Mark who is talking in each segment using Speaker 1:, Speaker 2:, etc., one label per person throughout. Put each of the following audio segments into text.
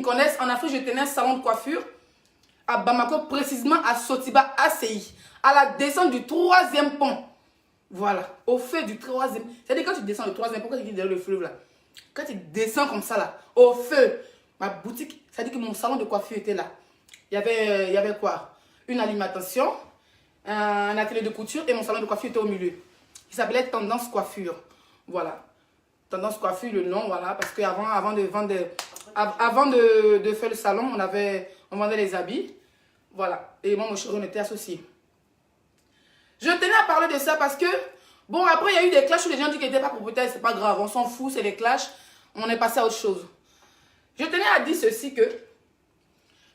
Speaker 1: connaissent, en Afrique, je tenais un salon de coiffure à Bamako, précisément à Sotiba, ACI, à la descente du 3e pont. Voilà, au feu du 3e. C'est-à-dire quand tu descends le 3e pont, quand tu dis derrière le fleuve là, quand tu descends comme ça là, au feu, ma boutique, c'est-à-dire que mon salon de coiffure était là. Il y avait quoi? Une alimentation, un atelier de couture et mon salon de coiffure était au milieu. Il s'appelait Tendance Coiffure. Voilà. Tendance Coiffure, le nom, voilà, parce qu'avant avant de faire le salon, on vendait les habits. Voilà. Et moi, mon chéri, on était associés. Je tenais à parler de ça parce que, bon, après, il y a eu des clashs où les gens disent qu'ils n'étaient pas propriétaires, c'est pas grave, on s'en fout, c'est des clashs, on est passé à autre chose. Je tenais à dire ceci que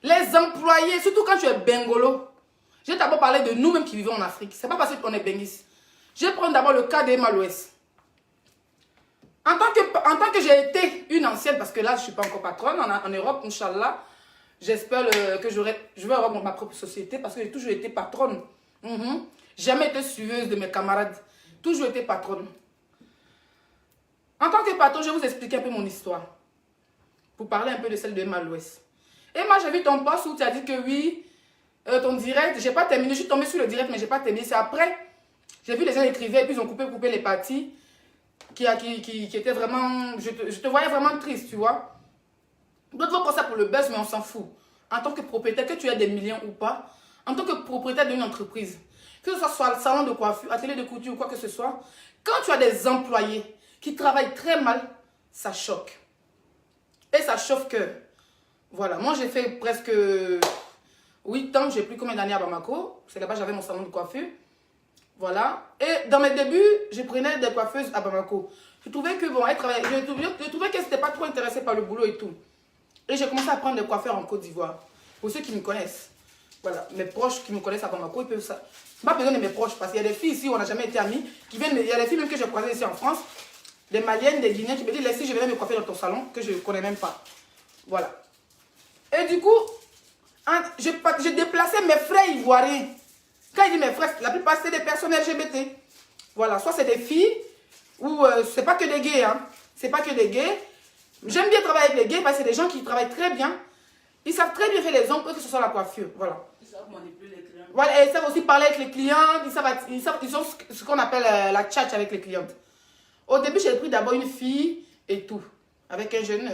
Speaker 1: les employés, surtout quand tu es bengolo, je vais d'abord parler de nous-mêmes qui vivons en Afrique. C'est pas parce qu'on est benguis. Je vais prendre d'abord le cas d'Emma Louès. En tant que j'ai été une ancienne, parce que là, je ne suis pas encore patronne en Europe, Inch'Allah, j'espère que je vais avoir ma propre société parce que j'ai toujours été patronne. Jamais été suiveuse de mes camarades. Toujours été patronne. En tant que patronne, je vais vous expliquer un peu mon histoire. Pour parler un peu de celle de Emma Louès. Emma, j'ai vu ton post où tu as dit que oui, ton direct, j'ai pas terminé. Je suis tombée sur le direct, mais j'ai pas terminé. C'est après, j'ai vu les gens écrivaient et puis ils ont coupé les parties qui étaient vraiment... Je te voyais vraiment triste, tu vois. D'autres vont prendre ça pour le buzz, mais on s'en fout. En tant que propriétaire, que tu aies des millions ou pas, en tant que propriétaire d'une entreprise, que ce soit salon de coiffure, atelier de couture ou quoi que ce soit, quand tu as des employés qui travaillent très mal, ça choque. Et ça chauffe que, voilà, moi j'ai fait presque 8 ans, j'ai plus combien d'années à Bamako. C'est là-bas j'avais mon salon de coiffure. Voilà. Et dans mes débuts, je prenais des coiffeuses à Bamako. Je trouvais que, bon, elles travaillaient, je trouvais qu'elles n'étaient pas trop intéressées par le boulot et tout. Et j'ai commencé à prendre des coiffeurs en Côte d'Ivoire. Pour ceux qui me connaissent. Voilà, mes proches qui me connaissent à Bamako, ils peuvent ça. Pas besoin de mes proches, parce qu'il y a des filles ici où on n'a jamais été amis, qui viennent, il y a des filles même que j'ai croisées ici en France, des Maliennes, des Guinéens qui me disent, laisse, je vais me coiffer dans ton salon, que je ne connais même pas. Voilà. Et du coup, j'ai déplacé mes frères ivoiriens. Quand il dit mes frères, la plupart c'est des personnes LGBT. Voilà, soit c'est des filles, ou c'est pas que des gays, hein. C'est pas que des gays. J'aime bien travailler avec les gays parce que c'est des gens qui travaillent très bien. Ils savent très bien faire les ongles, que ce soit la coiffure. Voilà. Ils savent manipuler les clients. Voilà, et ils savent aussi parler avec les clients. Ils ont ce qu'on appelle la tchatch avec les clientes. Au début, j'ai pris d'abord une fille et tout. Avec un jeune.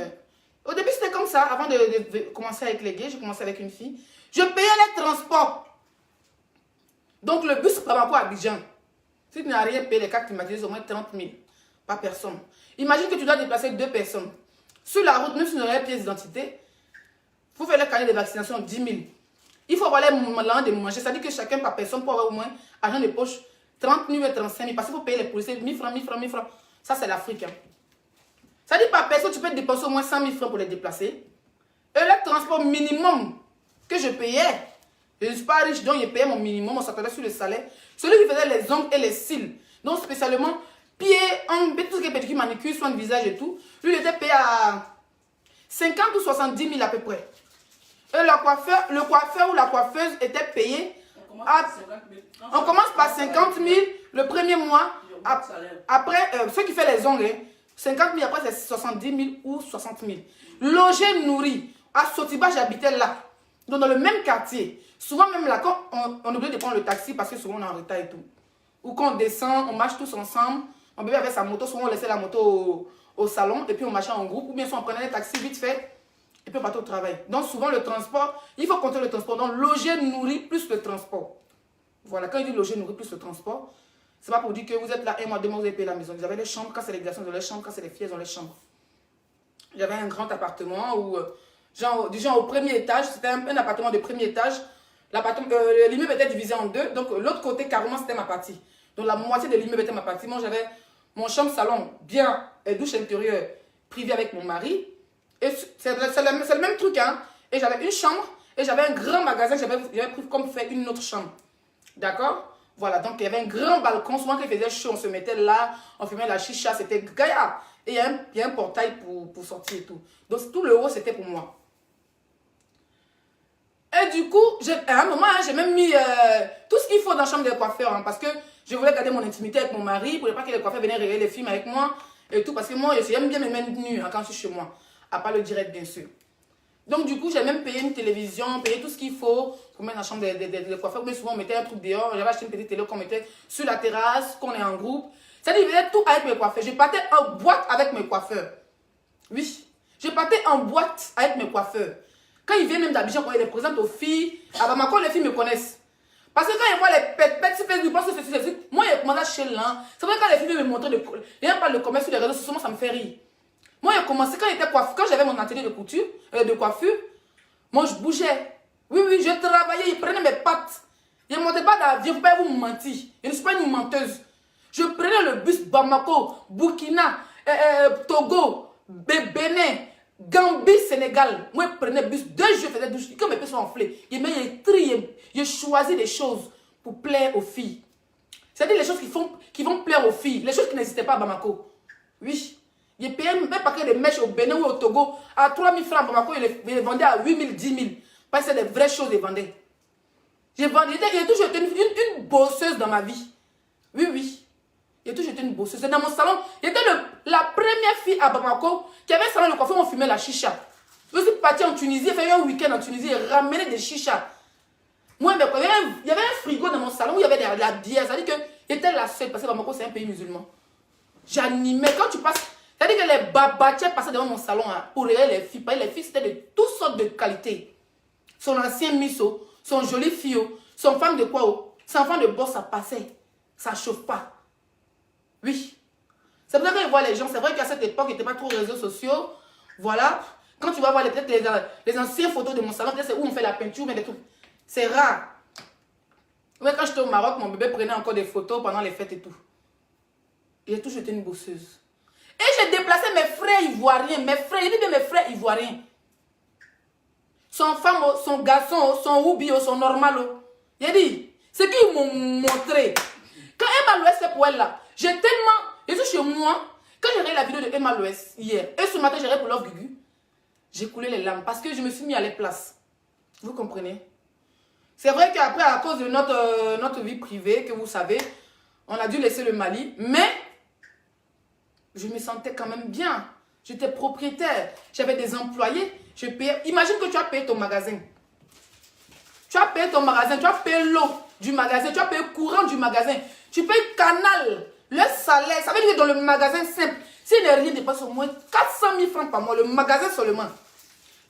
Speaker 1: Au début, c'était comme ça. Avant de commencer avec les gays, j'ai commencé avec une fille. Je payais les transports. Donc, le bus Bamako à Abidjan. Si tu n'as rien payé, les cartes climatisées, au moins 30 000 par personne. Imagine que tu dois déplacer 2 personnes. Sur la route, même si tu n'as pas de pièce d'identité, il faut faire le carnet de vaccination 10 000. Il faut avoir les moyens de manger. C'est-à-dire que chacun par personne peut avoir au moins, argent de poche, 30 000 et 35 000. Parce qu'il faut payer les policiers 1000 francs, 1000 francs, 1000 francs. Ça, c'est l'Afrique. Hein. C'est-à-dire par personne, tu peux dépenser au moins 100 000 francs pour les déplacer. Et le transport minimum que je payais, je ne suis pas riche, donc je payais mon minimum, on s'attendait sur le salaire. Celui qui faisait les ongles et les cils, donc spécialement pieds, ongles, tout ce qui est pédicure, manicure, soin de visage et tout, lui, il était payé à 50 ou 70 000 à peu près. Et le coiffeur ou la coiffeuse était payé. On commence par 50 000 le premier mois. Après, ceux qui font les ongles, 50 000 après c'est 70 000 ou 60 000. Logé, nourri. À Sotiba, j'habitais là. Donc dans le même quartier. Souvent même là, quand on oublie de prendre le taxi parce que souvent on est en retard et tout. Ou quand on descend, on marche tous ensemble. Mon bébé avait sa moto, souvent on laissait la moto au salon et puis on marchait en groupe. Ou bien soit on prenait les taxis vite fait. Et puis on partait au travail. Donc souvent le transport, il faut compter le transport. Donc loger, nourrir plus le transport. Voilà, quand il dit loger, nourrir plus le transport, c'est pas pour dire que vous êtes là 1 mois, 2 mois, vous avez payé la maison. Vous avez les chambres, quand c'est les garçons, ils ont les chambres, quand c'est les filles, ils ont les chambres. J'avais un grand appartement où, genre, disons au premier étage, c'était un appartement de premier étage. L'immeuble était divisé en deux, donc l'autre côté carrément c'était ma partie. Donc la moitié de l'immeuble était ma partie. Moi j'avais mon chambre salon bien et douche intérieure privée avec mon mari. Et c'est le même truc, hein. Et j'avais une chambre et j'avais un grand magasin. J'avais pris comme fait une autre chambre. D'accord? Voilà, donc il y avait un grand balcon. Souvent quand il faisait chaud, on se mettait là, on fumait la chicha, c'était gaillard. Et il y a un portail pour sortir et tout. Donc tout le haut, c'était pour moi. Et du coup, à un moment, hein, j'ai même mis tout ce qu'il faut dans la chambre des coiffeurs. Hein, parce que je voulais garder mon intimité avec mon mari, pour ne pas que les coiffeurs venaient regarder les films avec moi. Et tout, parce que moi, j'aime bien me mettre nue hein, quand je suis chez moi. À part le direct, bien sûr. Donc, du coup, j'ai même payé une télévision, payé tout ce qu'il faut pour mettre dans la chambre des coiffeurs. Mais souvent, on mettait un truc dehors. J'avais acheté une petite télé qu'on mettait sur la terrasse, qu'on est en groupe. C'est-à-dire, je faisais tout avec mes coiffeurs. Je partais en boîte avec mes coiffeurs. Oui. Je partais en boîte avec mes coiffeurs. Quand ils viennent même d'Abidjan, quand ils les présentent aux filles, à Bamako, les filles me connaissent. Parce que quand ils voient les pètes sur Facebook, ils pensent que c'est moi, il commence à chez l'un. C'est vrai que quand les filles me montrent, les gens parlent de commerce sur les réseaux sociaux, ça me fait rire. Moi, j'ai commencé quand j'étais coiffeur, quand j'avais mon atelier de couture, de coiffure, moi, je bougeais. Oui, oui, je travaillais, ils prenaient mes pattes. Je ne montais pas d'avion, il ne faut pas vous mentir. Je ne suis pas une menteuse. Je prenais le bus Bamako, Burkina, Togo, Bénin, Gambie, Sénégal. Moi, je prenais le bus. 2 jours, je faisais douche. Quand mes pieds sont enflés, je trie, je choisis des choses pour plaire aux filles. C'est-à-dire les choses qui vont plaire aux filles. Les choses qui n'existaient pas à Bamako. Oui. J'ai payé même paquet de mèches au Bénin ou au Togo à 3 000 francs. Bamako, ils les vendaient à 8 000, 10 000. Parce que c'est des vraies choses, ils vendaient. J'ai toujours été une bosseuse dans ma vie. Oui, oui. J'ai toujours été une bosseuse. Dans mon salon, j'étais la première fille à Bamako qui avait un salon de coiffure où on fumait la chicha. Je suis partie en Tunisie, j'ai fait un week-end en Tunisie et ramené des chichas. Moi, il y avait un frigo dans mon salon où il y avait de la bière. C'est-à-dire que j'étais la seule, parce que Bamako, c'est un pays musulman. J'animais. Quand tu passes, c'est-à-dire que les babatiers passaient devant mon salon hein, pour regarder les filles. Parce que les filles, c'était de toutes sortes de qualités. Son ancien miso, son joli fio, son femme de quoi, son enfant de boss, ça passait. Ça ne chauffe pas. Oui. C'est pour ça que je vois les gens. C'est vrai qu'à cette époque, il n'y était pas trop réseaux sociaux. Voilà. Quand tu vas voir peut-être les anciennes photos de mon salon, peut-être c'est où on fait la peinture, mais des trucs. C'est rare. Ouais, quand j'étais au Maroc, mon bébé prenait encore des photos pendant les fêtes et tout. J'ai toujours été une bosseuse. Et j'ai déplacé mes frères ivoiriens. Mes frères, j'ai dit bien mes frères ivoiriens. Son femme, son garçon, son oubio, son normalo. J'ai dit, ce qu'ils m'ont montré. Quand Emma Louest fait pour elle là, j'ai tellement. Je suis chez moi. Quand j'ai regardé la vidéo de Emma Louest hier, et ce matin j'ai regardé pour Love Gugu, j'ai coulé les larmes parce que je me suis mis à les places. Vous comprenez? C'est vrai qu'après, à cause de notre vie privée, que vous savez, on a dû laisser le Mali, mais je me sentais quand même bien. J'étais propriétaire, j'avais des employés, je payais. Imagine que tu as payé ton magasin. Tu as payé ton magasin, tu as payé l'eau du magasin, tu as payé le courant du magasin, tu payes canal, le salaire. Ça veut dire que dans le magasin simple, s'il n'est rien dépasse au moins 400 000 francs par mois, le magasin seulement.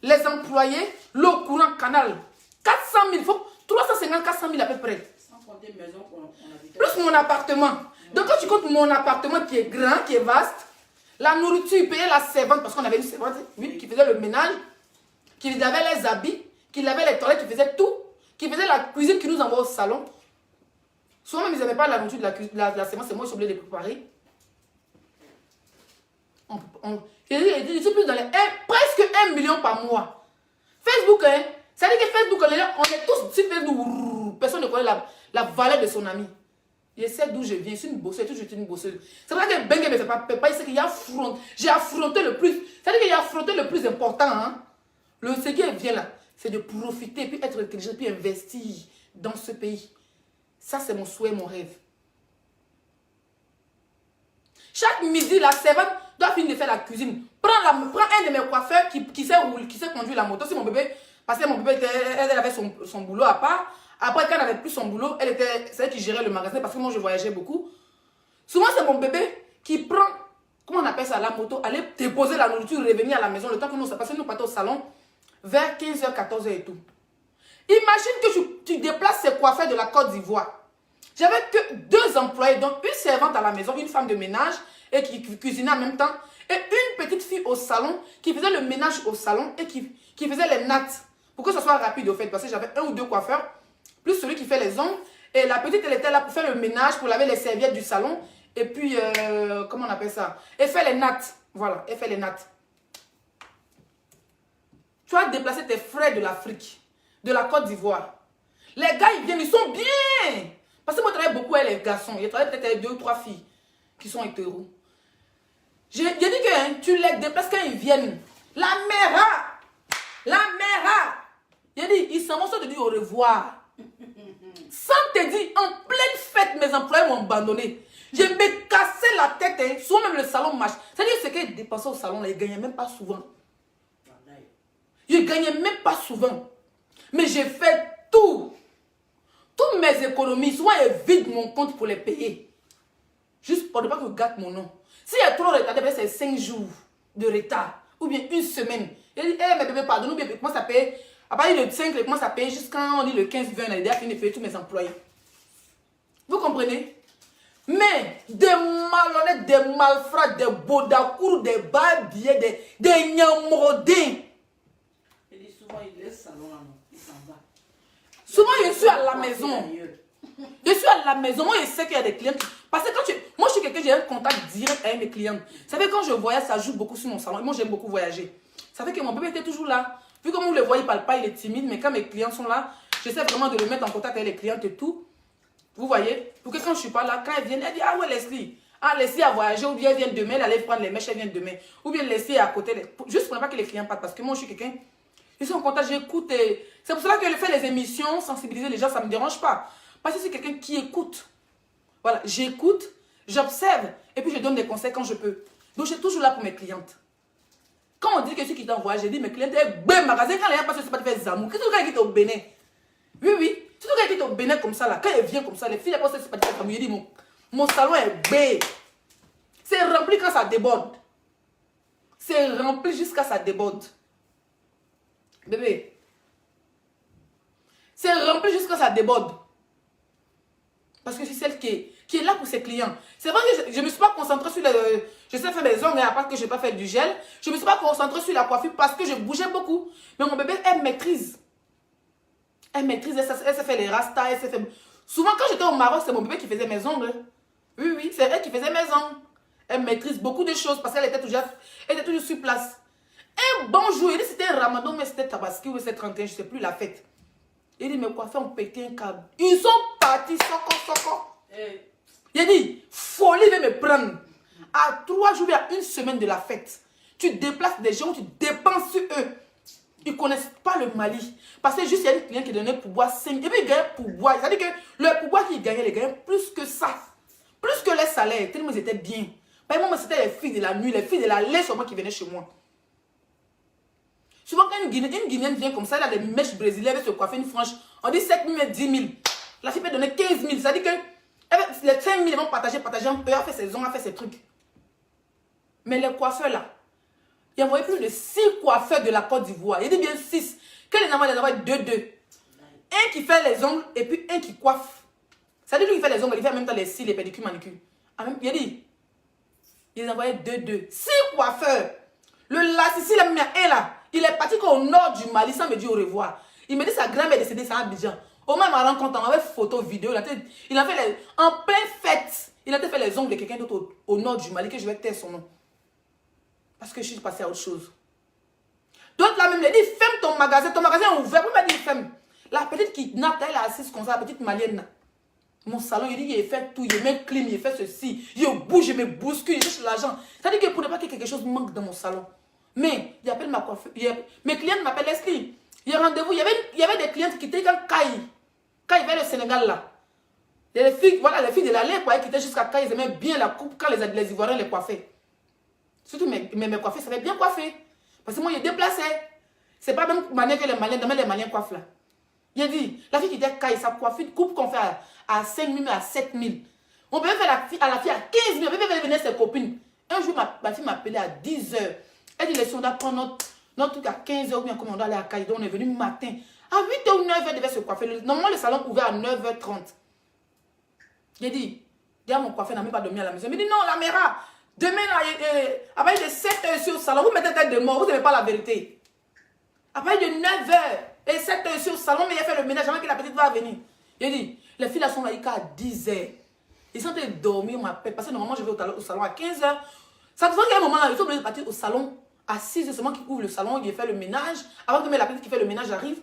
Speaker 1: Les employés, l'eau, courant, canal, 400 000, il faut 350, 400 000 à peu près. Sans compter maison qu'on habite. Plus mon appartement. Donc quand tu comptes mon appartement qui est grand, qui est vaste, la nourriture, payer la servante, parce qu'on avait une servante, oui, qui faisait le ménage, qui lavait les habits, qui lavait les toilettes, qui faisait tout, qui faisait la cuisine, qui nous envoie au salon. Souvent même ils n'aimaient pas la nourriture de la servante, c'est moi qui suis obligée de les préparer. Je suis plus dans les presque 1 million par mois. Facebook, hein, ça veut dire que Facebook, on est tous sur Facebook, personne ne connaît la valeur de son ami. Je sais d'où je viens, je suis une bosseuse, j'ai toujours été une bosseuse. C'est vrai que Bengue ne fait pas, c'est qu'il y a j'ai affronté le plus. C'est-à-dire qu'il y a affronté le plus important. Hein. Ce qui vient là, c'est de profiter, puis être intelligent, puis investir dans ce pays. Ça, c'est mon souhait, mon rêve. Chaque midi, la servante doit finir de faire la cuisine. Prends un de mes coiffeurs qui sait conduire la moto. Si mon bébé, parce que mon bébé, elle avait son boulot à part. Après, quand elle n'avait plus son boulot, c'est elle qui gérait le magasin parce que moi, je voyageais beaucoup. Souvent, c'est mon bébé qui prend, comment on appelle ça, la moto, aller déposer la nourriture, revenir à la maison, le temps que nous, parce que nous partons au salon vers 15h, 14h et tout. Imagine que tu déplaces ces coiffeurs de la Côte d'Ivoire. J'avais que 2 employés, donc une servante à la maison, une femme de ménage et qui cuisinait en même temps, et une petite fille au salon qui faisait le ménage au salon et qui faisait les nattes pour que ce soit rapide au fait, parce que j'avais 1 ou 2 coiffeurs, plus celui qui fait les ongles, et la petite elle était là pour faire le ménage, pour laver les serviettes du salon, et puis, comment on appelle ça? Et faire les nattes, voilà, et faire les nattes. Tu as déplacé tes frères de l'Afrique, de la Côte d'Ivoire. Les gars, ils viennent, ils sont bien. Parce que moi, je travaille beaucoup avec les garçons. Je travaille peut-être avec 2 ou 3 filles qui sont hétéros. J'ai dit que hein, tu les déplaces quand ils viennent. La mère, j'ai dit, ils s'en vont sans te dire au revoir. Sans te dire, en pleine fête, mes employés m'ont abandonné. Je me cassais la tête, hein, souvent même le salon marche. C'est-à-dire, ce qu'ils dépensaient au salon, là, ils ne gagnaient même pas souvent. Je ne gagnais même pas souvent. Mais j'ai fait tout. Toutes mes économies, souvent je vide mon compte pour les payer. Juste pour ne pas que je gâte mon nom. S'il y a trop de retard, c'est 5 jours de retard. Ou bien une semaine. Il dit, mes bébés, pardon, ou bien comment ça paye. À partir du 5, je commence à payer jusqu'à le 15-20, il a déjà fini de payer tous mes employés. Vous comprenez? Mais des malhonnêtes, des malfrats, des bodakours, des barbiers, des nyamrodins.
Speaker 2: Il dit souvent, il laisse le salon là, il s'en va.
Speaker 1: Souvent, je suis à la maison. Je suis à la maison. Moi, je sais qu'il y a des clients. Parce que moi, je suis quelqu'un, j'ai un contact direct avec mes clients. Vous savez, quand je voyage, ça joue beaucoup sur mon salon. Moi, j'aime beaucoup voyager. Ça fait que mon bébé était toujours là. Vu comme vous le voyez, il ne parle pas, il est timide. Mais quand mes clients sont là, j'essaie vraiment de le mettre en contact avec les clientes et tout. Vous voyez? Pour que quand je ne suis pas là, quand elle vient, elle dit, ah ouais, Leslie. Ah, Leslie a voyagé. Ou bien elle vient demain, elle allait prendre les mèches, elle vient demain. Ou bien Leslie est à côté. Juste pour ne pas que les clients partent. Parce que moi, je suis quelqu'un. Ils sont en contact, j'écoute. C'est pour cela que je fais les émissions, sensibiliser les gens, ça ne me dérange pas. Parce que c'est quelqu'un qui écoute. Voilà, j'écoute, j'observe, et puis je donne des conseils quand je peux. Donc, je suis toujours là pour mes clientes. Quand on dit que ceux qui t'envoient, j'ai dit, mes clientes, ben, magasin, quand les gens passent, c'est pas de faire zamour. Qu'est-ce que tu as au Bénin? Oui, oui. Surtout quand elle est au Bénin comme ça, là, quand elle vient comme ça, les filles, elles pensent que c'est pas de faire zamour. Je dis, mon salon est bé. C'est rempli quand ça déborde. C'est rempli jusqu'à ça déborde. Bébé. C'est rempli jusqu'à ça déborde. Parce que c'est celle qui est là pour ses clients. C'est vrai que je ne me suis pas concentrée sur le... Je sais faire mes ongles, à part que je n'ai pas fait du gel. Je ne me suis pas concentrée sur la coiffure parce que je bougeais beaucoup. Mais mon bébé, elle maîtrise. Elle maîtrise, elle sait faire les rastas, elle sait faire... Souvent, quand j'étais au Maroc, c'est mon bébé qui faisait mes ongles. Oui, oui, c'est elle qui faisait mes ongles. Elle maîtrise beaucoup de choses parce qu'elle était toujours sur place. Un bon jour, il dit c'était Ramadan, mais c'était Tabaski ou c'était 31, je ne sais plus la fête. Il dit, mes coiffeurs ont pété un câble. Ils sont partis, soko. Il a dit, folie va me prendre. À 3 jours, à 1 semaine de la fête, tu déplaces des gens, tu dépenses sur eux. Ils ne connaissent pas le Mali. Parce que juste, il y a des clients qui donnaient pourboire 5. Et puis, ils gagnaient pourboire. C'est-à-dire que le pourboire qu'ils gagnaient, ils gagnaient plus que ça. Plus que les salaires. Tellement ils étaient bien. Par exemple, c'était les filles de la nuit, les filles de la lait seulement qui venaient chez moi. Souvent, quand une Guinéenne vient comme ça, elle a des mèches brésiliennes, elle se coiffer une frange. On dit 7 000, mais 10 000. La fille peut donner 15 000. Ça veut dire que les 5 000, ils vont partager. Elle a fait ses ongles, elle a fait ses trucs. Mais les coiffeurs là, il y avait plus de 6 coiffeurs de la Côte d'Ivoire. Il dit bien 6. Quand les envoie 2. Un qui fait les ongles et puis un qui coiffe. Ça veut dire lui qui fait les ongles, il fait en même temps les cils, les pédicures, manicures. Il a dit, ils envoyaient 2. 6 coiffeurs. Le Lassissi, il a mis un là. Il est parti au nord du Mali sans me dire au revoir. Il me dit sa grand-mère est décédée, c'est à Abidjan. Au moins, il m'a rencontré, on avait photo, vidéo. Il a fait en pleine fête. Il a fait les ongles de quelqu'un d'autre au nord du Mali que je vais taire son nom. Parce que je suis passée à autre chose. D'autres là même, il dit, ferme ton magasin est ouvert. Pourquoi il m'a dit, ferme? La petite qui n'a elle est assise comme ça, la petite malienne. Mon salon, il dit, il fait tout, il met clim, il fait ceci. Il bouge, il me bouscule, il cherche l'argent. C'est-à-dire que pour ne pas que quelque chose manque dans mon salon. Mais, il appelle ma coiffeuse. Mes clientes m'appellent Leslie. Il y a rendez-vous. Il y avait des clientes qui étaient quand il vers le Sénégal là. Et les filles, voilà, les filles de la lait, qui étaient jusqu'à Caille, ils aimaient bien la coupe quand les Ivoiriens les coiffaient. Surtout mes coiffeurs savaient bien coiffer. Parce que moi, je déplaçais. C'est pas même manière que les Maliens, demain les Maliens coiffent là. Il a dit, la fille qui était Caille, sa coiffure, coupe qu'on fait à 5 000, à 7 000. On peut faire à la fille à 15 000, on peut faire venir ses copines. Un jour, ma fille m'a appelé à 10 h. Elle dit, les on doit prendre notre truc à 15 h ou bien comme on doit aller à Caïdo. On est venu matin. À 8 h ou 9 h, elle devait se coiffer. Normalement, le salon ouvert à 9 h 30. J'ai dit, mon coiffeur n'a même pas dormi à la maison. Il me dit, non, la mère, demain, à partir de 7 h sur le salon, vous mettez tête de mort, vous n'avez pas la vérité. À partir de 9 h et 7 h sur le salon, mais il a fait le ménage avant que la petite va venir. J'ai dit, les filles là sont là à 10 h. Ils sont en train de dormir, parce que normalement, je vais au salon à 15 h. Ça te fait qu'à un moment là, ils sont obligés de partir au salon à 6 h seulement qui ouvre le salon, il fait le ménage. Avant que la petite qui fait le ménage arrive.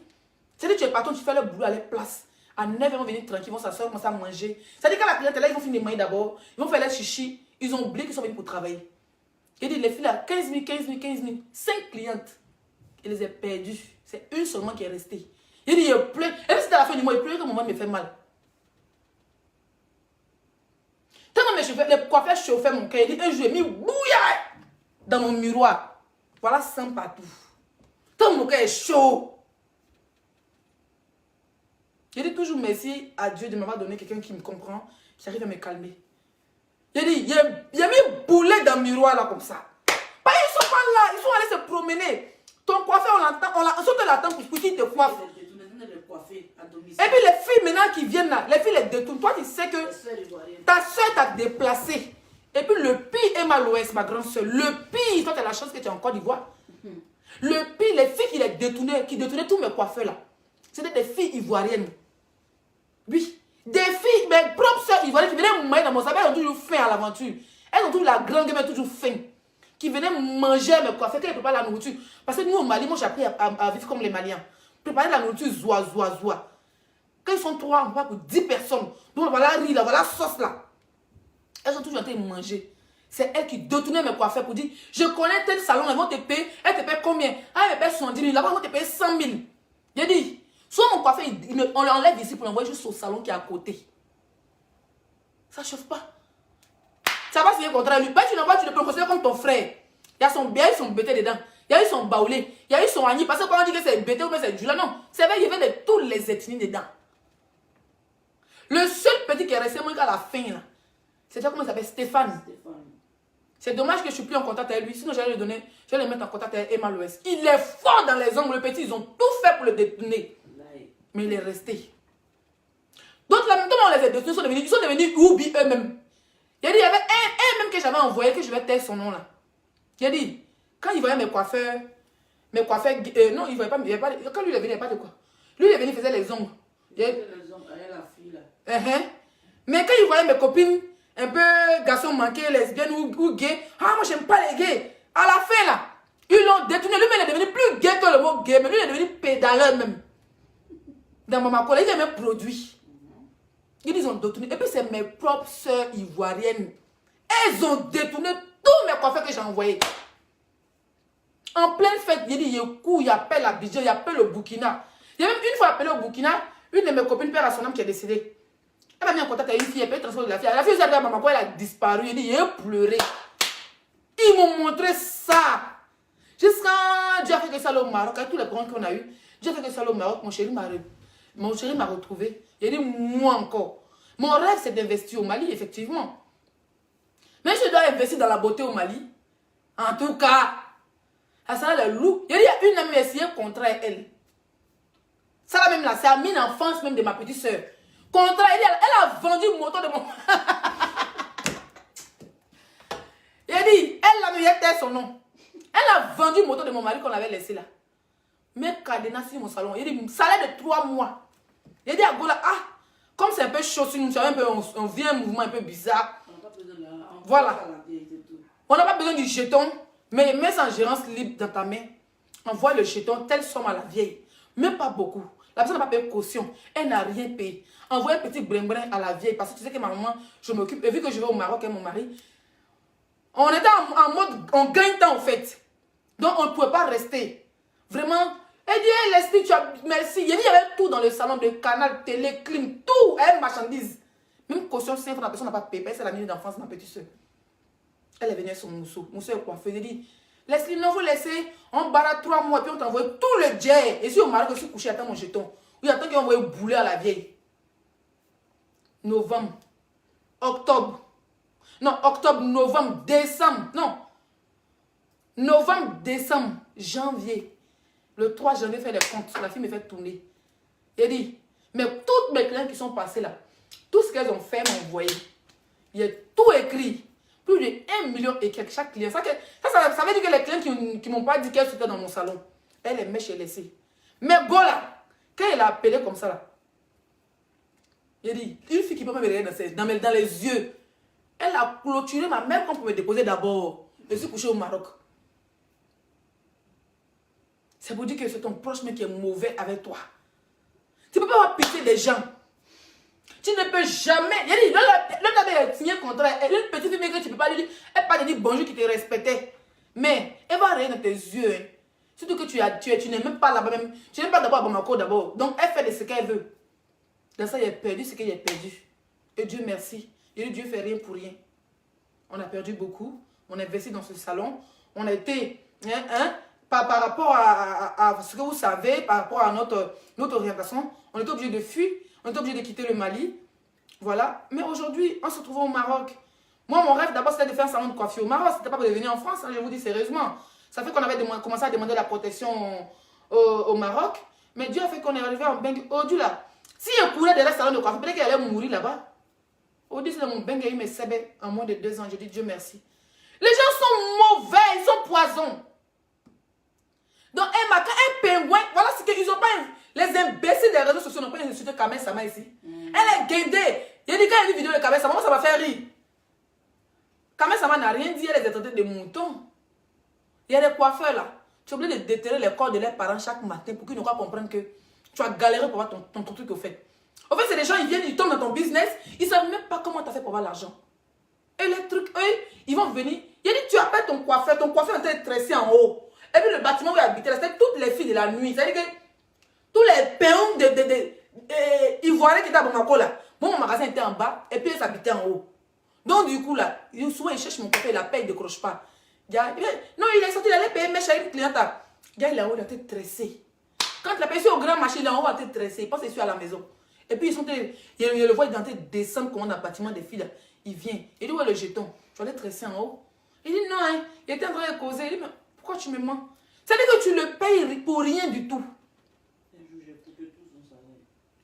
Speaker 1: C'est-à-dire que tu es partout, tu fais le boulot à leur place. À 9 h, ils vont venir tranquille, ils vont s'asseoir, commencer à manger. C'est-à-dire quand la cliente est là, ils vont finir de manger d'abord. Ils vont faire leur chichi. Ils ont oublié qu'ils sont venus pour travailler. Il dit, les filles là, 15 000, 5 clientes. Il les a perdues. C'est une seulement qui est restée. Il dit, il pleut. Et puis c'était à la fin du mois, il pleut que mon moment me fait mal. Tellement mes cheveux, les coiffeurs chauffaient mon cœur. Il dit, un jour, j'ai mis bouillard dans mon miroir. Voilà, sang partout. Tant mon cœur est chaud. Je dis toujours merci à Dieu de m'avoir donné quelqu'un qui me comprend, qui arrive à me calmer. Je dis, il y a mis boulet dans le miroir là comme ça. Bah, ils sont pas là, ils sont allés se promener. Ton coiffeur, on saute l'attend pour qu'il te coiffe. Et puis les filles maintenant qui viennent là, les filles les détournent. Toi tu sais que ta soeur t'a déplacé. Et puis le pire est Malouès, ma grande soeur. Le pire, toi tu as la chance que tu es en Côte d'Ivoire. Le pire, les filles qui les détournaient, qui détournaient tous mes coiffeurs là, c'était des filles ivoiriennes. Oui, des filles, mes propres soeurs ivoiriennes qui venaient manger dans mon sabbat, elles ont toujours faim à l'aventure. Elles ont toujours la grande gueule, toujours faim. Qui venaient manger mes coiffeurs, qui ne préparent la nourriture. Parce que nous au Mali, moi j'ai appris à vivre comme les Maliens. Préparer la nourriture, zoa. Quand ils sont 3, on va pour 10 personnes. Donc voilà riz là, voilà sauce là. Elles sont toujours en train de manger. C'est elles qui détournaient mes coiffeurs pour dire, je connais tel salon, elles vont te payer. Elles te payent combien? Ah, elles me payent 70 000, là-bas, elles vont te payer 100 000. J'ai dit, soit mon coiffeur, on l'enlève ici pour l'envoyer juste au salon qui est à côté. Ça ne chauffe pas. Ça va signer contre lui. Tu l'envoies, tu le peux considérer comme ton frère. Il y a son bien, son bété dedans. Il y a eu son baoulé. Il y a eu son agni. Parce que quand on dit que c'est bété ou bien c'est du là, non. C'est vrai, il y avait de toutes les ethnies dedans. Le seul petit qui est resté, moi, à la fin, là, c'était comment il s'appelle? Stéphane. C'est dommage que je ne suis plus en contact avec lui. Sinon, j'allais le donner, j'allais le mettre en contact avec Emma Louest. Il est fort dans les ongles, le petit. Ils ont tout fait pour le détourner. Mais il est resté. Donc, là, maintenant, on les a détournés. Ils sont devenus Oubi eux-mêmes. Il a dit, il y avait un même que j'avais envoyé, que je vais taire son nom là. Il a dit, quand il voyait mes coiffeurs, non, il voyait pas, quand lui il est venu, il n'y avait pas de quoi. Lui il est venu, il faisait les ongles. Il faisait les ongles avec la fille là. Mais quand il voyait mes copines, un peu garçons manqués, lesbiennes ou gays, ah moi j'aime pas les gays. À la fin là, ils l'ont détourné. Lui-même il est devenu plus gay que le mot gay, mais lui il est devenu pédaleur même. Dans mon collègue, il y a même produit. Ils ont détourné. Et puis c'est mes propres soeurs ivoiriennes. Elles ont détourné tous mes coiffeurs que j'ai envoyés. En pleine fête, il dit, il appelle Abidjan, il appelle le Burkina. Il y a même une fois appelé au Burkina, une de mes copines perd à son âme qui est décédée. Elle m'a mis en contact avec une fille, elle peut transférer la fille. La fille, elle a dit, maman, elle a disparu. Il dit, il a pleuré. Ils m'ont montré ça. Jusqu'à Dieu a fait que ça au Maroc, avec tous les parents qu'on a eu. Dieu a fait que ça au Maroc, mon chéri m'a retrouvé. Il a dit, moi encore. Mon rêve, c'est d'investir au Mali, effectivement. Mais je dois investir dans la beauté au Mali. En tout cas, à ça, le loup. Il y a une amie essayée contre elle. Ça là même là, c'est à mine enfance même de ma petite soeur. Contre elle a vendu le moteur de mon... Il a dit, elle a mis son nom. Elle a vendu le moteur de mon mari qu'on avait laissé là. Mais cadenas sur mon salon. Il dit, salaire de 3 mois. Il a dit à Gola, ah, comme c'est un peu chaud, on vit un mouvement un peu bizarre. Voilà. On n'a pas besoin du jeton, mais mets en gérance libre dans ta main. Envoie le jeton, telle somme à la vieille. Même pas beaucoup. La personne n'a pas payé caution. Elle n'a rien payé. Envoie un petit brin-brin à la vieille. Parce que tu sais que ma maman, je m'occupe. Et vu que je vais au Maroc avec mon mari, on était en mode, on gagne temps en fait. Donc on ne pouvait pas rester. Vraiment. Elle dit, hey, Leslie, tu as, merci. Il y avait tout dans le salon de canal, télé, clim, tout. Elle marchandise. Même caution 5 francs, la personne n'a pas payé. C'est la minute d'enfance, ma petite soeur. Elle est venue avec son mousseau. Mousseau est coiffé. Elle dit, Leslie, non, vous laissez, on barre 3 mois, puis on t'envoie tout le jet. Et si au Maroc, je suis couché, attends mon jeton. Oui, attends qu'ils envoient bouler à la vieille. Novembre, octobre. Non, octobre, novembre, décembre. Non. Novembre, décembre, janvier. Le 3 janvier, fait les comptes. La fille me fait tourner. Elle dit, mais toutes mes clients qui sont passés là, tout ce qu'elles ont fait m'ont envoyé. Il y a tout écrit. Plus de 1 million et quelques chaque client. Ça veut dire que les clients qui ne m'ont pas dit qu'elles étaient dans mon salon, elle les met chez laissées. Mais bon là, quand elle a appelé comme ça là, il a dit, une fille qui peut pas me regarder dans les yeux, elle a clôturé ma mère pour me déposer d'abord. Je suis couché au Maroc. C'est pour dire que c'est ton proche mec qui est mauvais avec toi. Tu ne peux pas avoir pitié des gens. Tu ne peux jamais. Il a dit, l'homme avait signé un contrat. Une petite fille que tu ne peux pas lui dire, elle pas te dire bonjour qui te respectait. Mais elle va regarder dans tes yeux. Hein. Surtout que tu n'es même pas là-bas même. Tu n'es pas d'abord à Bamako d'abord. Donc elle fait de ce qu'elle veut. Dans ça, il a perdu ce qu'il a perdu. Et Dieu merci. Et Dieu fait rien pour rien. On a perdu beaucoup. On a investi dans ce salon. On a été par rapport à ce que vous savez, par rapport à notre orientation, on était obligé de fuir, on était obligé de quitter le Mali. Voilà. Mais aujourd'hui, en se trouvant au Maroc, moi, mon rêve d'abord, c'était de faire un salon de coiffure au Maroc. C'était pas pour venir en France, hein, je vous dis sérieusement. Ça fait qu'on avait commencé à demander la protection au Maroc. Mais Dieu a fait qu'on est arrivé en Bengue. Aujourd'hui, là, si je courais derrière le salon de coiffure, peut-être qu'elle allait mourir là-bas. Aujourd'hui, c'est dans mon Bengue, il me savait en moins de 2 ans. Je dis Dieu merci. Les gens sont mauvais, ils sont poisons. Donc, un matin, un pingouin, voilà ce qu'ils n'ont pas. Les imbéciles des réseaux sociaux n'ont pas insulté Kamel Sama ici. Elle est guindée. Il dit quand il y a une vidéo de Kamel Sama, moi, ça m'a fait rire. Kamel Sama n'a rien dit, elle est traitée de moutons. Il y a des coiffeurs là. Tu es obligé de déterrer les corps de leurs parents chaque matin pour qu'ils ne pas comprendre que tu as galéré pour avoir ton truc au fait. En fait, c'est des gens, ils viennent, ils tombent dans ton business, ils ne savent même pas comment tu as fait pour avoir l'argent. Et les trucs, eux, ils vont venir. Il a dit, tu appelles ton coiffeur est en train de tresser en haut. Et puis le bâtiment où il habitait, c'était toutes les filles de la nuit. C'est-à-dire que tous les péons ivoiriens qui étaient à Bamako là, moi, mon magasin était en bas et puis ils habitaient en haut. Donc du coup là, souvent ils cherchent mon coiffeur, la paye, il ne décroche pas. Non, il est sorti, il allait payer mes chéris clients. Il est en haut, il a été tressé. Quand il a payé au grand marché, il est en haut, il a été tressé. Il pense qu'il est à la maison. Et puis il le voit, il est en train de descendre comme un bâtiment des filles là. Il vient. Il dit, où est le jeton? Tu vas aller tresser en haut. Il dit, non, hein. Il était en train de causer. Il dit, mais pourquoi tu me mens? C'est-à-dire que tu le payes pour rien du tout.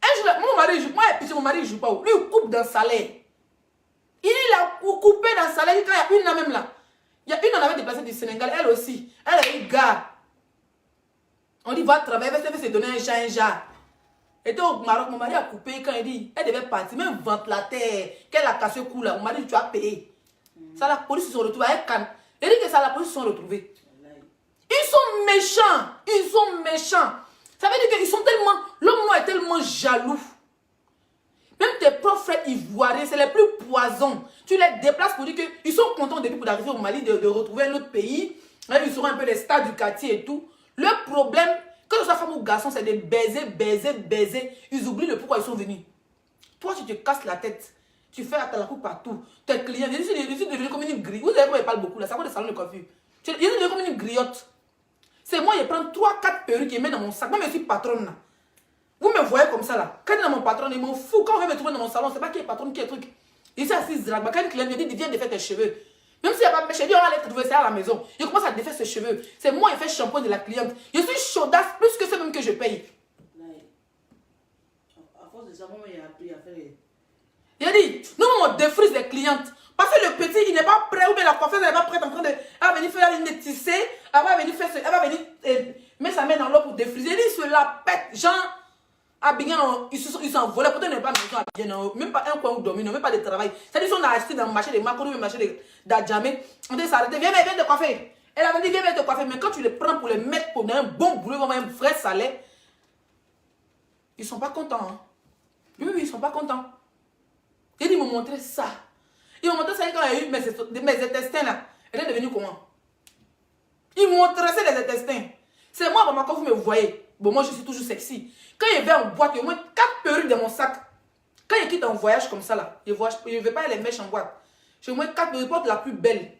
Speaker 1: Un jour, mon mari joue. Moi, mon mari ne joue pas. Lui, il coupe dans le salaire. Il a coupé dans le salaire. Quand il y a une là même là. Il y a une, on avait déplacé du Sénégal. Elle aussi. Elle a eu gars. On dit, va travailler. Elle va se donner un jar. Elle était au Maroc. Mon mari a coupé quand il dit, elle devait partir. Même ventilateur. Qu'elle a cassé le cou là. Mon mari dit, tu as payé. Ça, la police se sont retrouvés avec Cannes. Elle dit que ça, la police se sont retrouvés. Ils sont méchants. Ils sont méchants. Ça veut dire qu'ils sont tellement... L'homme noir est tellement jaloux. Même tes propres frères ivoiriens, c'est les plus poisons. Tu les déplaces pour dire qu'ils sont contents depuis pour d'arriver au Mali, de retrouver un autre pays. Ils seront un peu les stars du quartier et tout. Le problème, que ce soit femme ou garçon, c'est de baiser, baiser, baiser. Ils oublient le pourquoi ils sont venus. Toi, tu te casses la tête. Tu fais la coupe partout. Tes clients, ils sont devenus comme une grille. Vous savez comment ils parlent beaucoup là, ça va de salon de coiffure. Ils sont devenus comme une griotte. C'est moi, je prends 3-4 perruques et mets dans mon sac. Moi, je suis patronne là. Vous me voyez comme ça là. Quand il est dans mon patron, il m'en fout. Quand on vient me trouver dans mon salon, c'est pas qui est patron, qui est truc. Il s'est assis, quand une cliente me dit, viens défaire tes cheveux. Même s'il n'y a pas de cheveux, on va aller trouver ça à la maison. Il commence à défaire ses cheveux. C'est moi, il fait shampoing de la cliente. Je suis chaudasse plus que ceux même que je paye.
Speaker 2: À force de ça, moi, il a appris à faire.
Speaker 1: Il a dit, nous, on défrise les clientes. Parce que le petit, il n'est pas prêt, ou bien la coiffeuse n'est pas prête en train de. Elle va venir faire la ligne de tisser, elle va venir faire ce. Elle va venir mettre sa main dans l'eau pour défriser. Il dit, cela pète. Jean, Abidjan, ils s'envolaient. Pourtant, il n'y a pas de maison à Abidjan, même pas un coin où dormir, même pas de travail. C'est-à-dire qu'ils sont achetés dans le marché de Makoro, le marché d'Adjamé. On dit, s'arrêter, viens te coiffer. Elle avait dit, viens te coiffer. Mais quand tu les prends pour les mettre pour un bon boulot, ils vont avoir un vrai salaire, ils ne sont pas contents. Hein. Oui, ils ne sont pas contents. Et ils m'ont montré ça. Ils m'ont montré ça quand il y a eu mes intestins là. Elle est devenue comment? Ils m'ont tracé les intestins. C'est moi, maman, quand vous me voyez. Bon, moi, je suis toujours sexy. Quand je vais en boîte, il y a au moins 4 perruques dans mon sac. Quand je quitte en voyage comme ça là, je ne vais pas les mèches en boîte. J'ai au moins 4 perruques, porte la plus belle.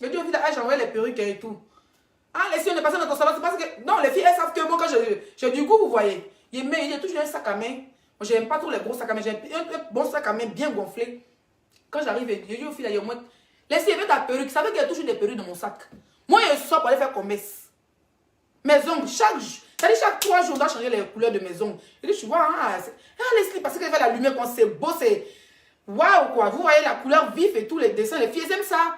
Speaker 1: Je dis au village, j'ai envoyé les perruques et tout. Ah, les filles, on est passé dans ton salon, c'est parce que... Non, les filles, elles savent que moi, quand j'ai du goût, vous voyez. Il y a toujours un sac à main. Moi, j'aime pas trop les gros sacs à main. J'ai un bon sac à main bien gonflé. Quand j'arrive, je dis aux filles, il y a au moins... Laissez, il y avait ta perruque. Vous savez qu'il y a toujours des perruques dans mon sac. Moi, je sors pour aller faire commerce. Mes ongles, c'est-à-dire chaque 3 jours, on doit changer les couleurs de mes ongles. Je dis, tu vois, Leslie, parce qu'elle fait la lumière quand c'est beau, c'est... Waouh, quoi. Vous voyez la couleur vive et tous les dessins. Les filles, elles aiment ça.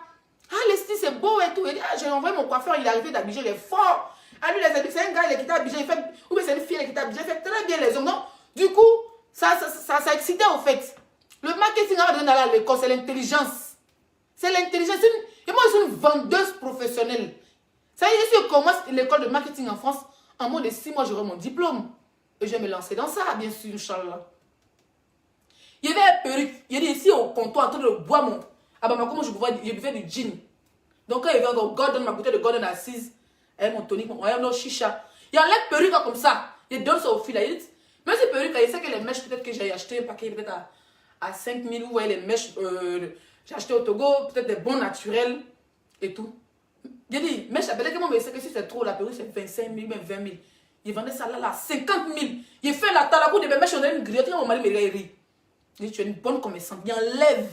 Speaker 1: Ah, Leslie, c'est beau et tout. Elle dit, j'ai envoyé mon coiffeur, il est arrivé d'Abidjan, il est fort. Ah, lui, c'est un gars, il est quitté d'Abidjan, il fait... Ou bien c'est une fille, elle est quitté d'Abidjan, il fait très bien les ongles. Donc, du coup, ça excitait au fait. Le marketing avant de donner à l'école, c'est l'intelligence. C'est l'intelligence. Et moi, je suis une vendeuse professionnelle. Ça y est, si je commence l'école de marketing en France, en moins de 6 mois, j'aurai mon diplôme. Et je vais me lancer dans ça, bien sûr, Inch'Allah. Il y avait un perruque. Il y a ici au comptoir en train de boire mon... Ah bah, comment je buvais du gin. Donc, quand il vient dans Gordon, ma bouteille de Gordon assise, avec mon tonic, mon chicha. Il y a les perruques comme ça. Il donne ça au fil. Même ces perruques, il sait que les mèches, peut-être que j'ai acheté un paquet, peut-être à 5 000, vous voyez les mèches, j'ai acheté au Togo, peut-être des bons naturels et tout. J'ai dit, mais je t'appelais que moi, mais c'est que si c'est trop, la perruque, c'est 25 000, même 20 000. Il vendait ça là, 50 000. Il fait la talakou de bébé, je suis une griotte, mon mari me rit. Il dit, tu es une bonne commerçante, il enlève.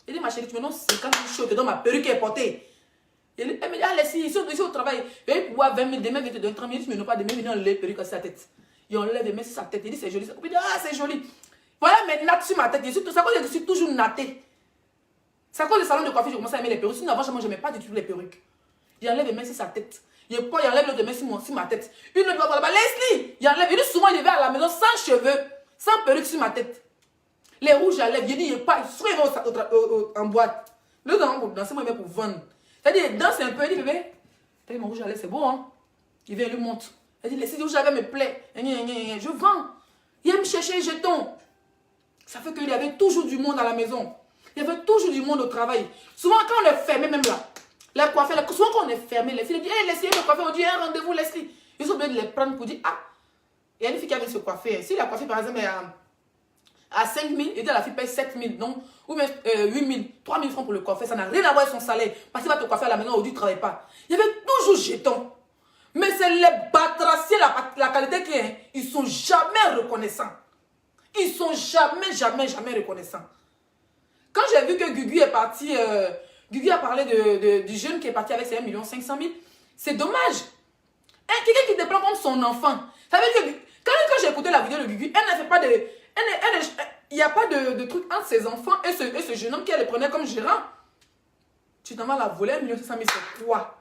Speaker 1: Il dit, ma chérie, tu me donnes 50 000 choses, dans ma perruque est portée. Il dit, mais allez, ici au travail, il va pouvoir 20 000, demain, il va te donner 30 000, mais non pas demain, il enlève la perruque à sa tête. Il enlève les mains sur sa tête, il dit, c'est joli. Il dit, ah, c'est joli. Voilà, mais natte sur ma tête, je suis toujours nattée. C'est à cause du salon de coiffure, je commence à aimer les perruques. Sinon, avant, je n'aimais pas du tout les perruques. Il enlève les mains sur sa tête. Il enlève l'autre main sur ma tête. Une autre fois, Leslie, il enlève. Il dit souvent, il va à la maison sans cheveux, sans perruque sur ma tête. Les rouges, il enlève. Il dit, il n'est pas. Soit il va en boîte. Le gars, pour danser, moi, il va pour vendre. C'est-à-dire, il danse un peu. Il dit, bébé, t'as dit, mon rouge à lèvres, c'est beau, hein. Il vient, il lui montre. Il dit, laissez, le rouge à lèvres me plaît. Je vends. Il aime chercher les jetons. Ça fait qu'il y avait toujours du monde à la maison. Il y avait toujours du monde au travail. Souvent, quand on est fermé, même là, les coiffeurs, souvent quand on est fermé, les filles disent, hey, Leslie, le coiffeur, on dit, un rendez-vous, Leslie. Ils sont obligés de les prendre pour dire, ah, il y a une fille qui avait se coiffer. Si la coiffure, par exemple, est à 5 000, et la fille paye 7 000, donc, ou même 8 000, 3 000 francs pour le coiffeur, ça n'a rien à voir avec son salaire. Parce qu'il va te coiffer à la maison, aujourd'hui, il ne travaille pas. Il y avait toujours jetons. Mais c'est les batraciers, la qualité qui est, ils ne sont jamais reconnaissants. Ils ne sont jamais reconnaissants. Quand j'ai vu que Gugu est parti, Gugu a parlé du jeune qui est parti avec ses 1 500 000, c'est dommage. Quelqu'un qui te prend comme son enfant. Ça veut dire que quand j'ai écouté la vidéo de Gugu, elle n'a fait pas de... Il n'y a pas de truc entre ses enfants et ce jeune homme qui le prenait comme gérant. Tu t'en vas la voler 1 500 000, c'est quoi?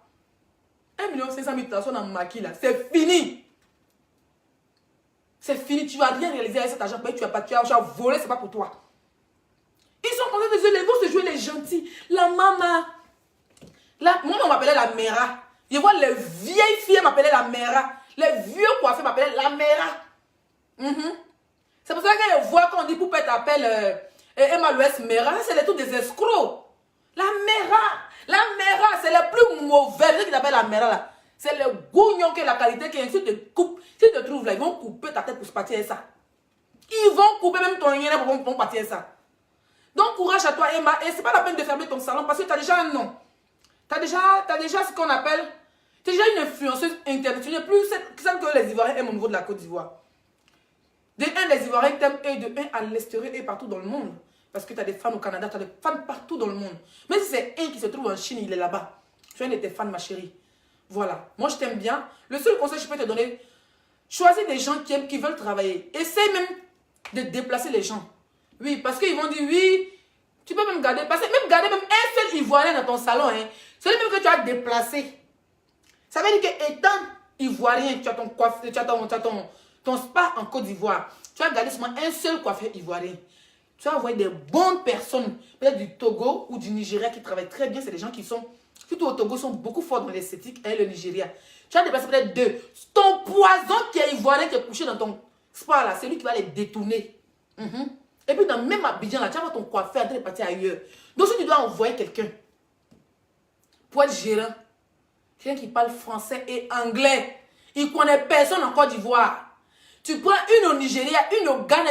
Speaker 1: 1 500 000 personnes en maquis là, c'est fini. C'est fini, tu ne vas rien réaliser avec cet argent. Tu as volé, c'est pas pour toi. Ils sont contents de se jouer, ils vont se jouer les gentils. La maman. Moi, on m'appelait la Mera. Je vois les vieilles filles m'appelaient la Mera. Les vieux coiffeurs m'appelaient la Mera. C'est pour ça que je vois quand on dit Poupette appelle Emma Louès Mera, c'est les trucs des escrocs. La Mera, c'est la plus mauvaise. C'est qui t'appelle la Mera là. C'est le gougnon qui est la qualité qui est. Si tu te coupes, si tu te trouves là, ils vont couper ta tête pour se partir ça. Ils vont couper même ton yéna pour partir ça. Donc, courage à toi, Emma. Et ce n'est pas la peine de fermer ton salon parce que tu as déjà un nom. Tu as déjà ce qu'on appelle... Tu es déjà une influenceuse internet. Tu n'es plus celle que les Ivoiriens aiment au niveau de la Côte d'Ivoire. De un, les Ivoiriens t'aiment et de un, à l'extérieur et partout dans le monde. Parce que tu as des fans au Canada, tu as des fans partout dans le monde. Même si c'est un qui se trouve en Chine, il est là-bas. Tu es un de tes fans, ma chérie. Voilà. Moi, je t'aime bien. Le seul conseil que je peux te donner, choisis des gens qui veulent travailler. Essaye même de déplacer les gens. Oui, parce qu'ils vont dire, oui, tu peux même garder, parce que même garder même un seul Ivoirien dans ton salon, hein, c'est le même que tu as déplacé. Ça veut dire que étant Ivoirien, tu as ton coiffeur, tu as ton spa en Côte d'Ivoire, tu as gardé seulement un seul coiffeur ivoirien. Tu as envoyé des bonnes personnes, peut-être du Togo ou du Nigeria qui travaillent très bien, c'est des gens qui sont, surtout au Togo, sont beaucoup forts dans l'esthétique et le Nigeria. Tu as déplacé peut-être 2. Ton poison qui est ivoirien, qui est couché dans ton spa là, c'est lui qui va les détourner. Et puis, dans même Abidjan, là, tu as ton coiffeur en train de partir ailleurs. Donc, si tu dois envoyer quelqu'un pour être gérant, quelqu'un qui parle français et anglais, il ne connaît personne en Côte d'Ivoire. Tu prends une au Nigeria, une au Ghana,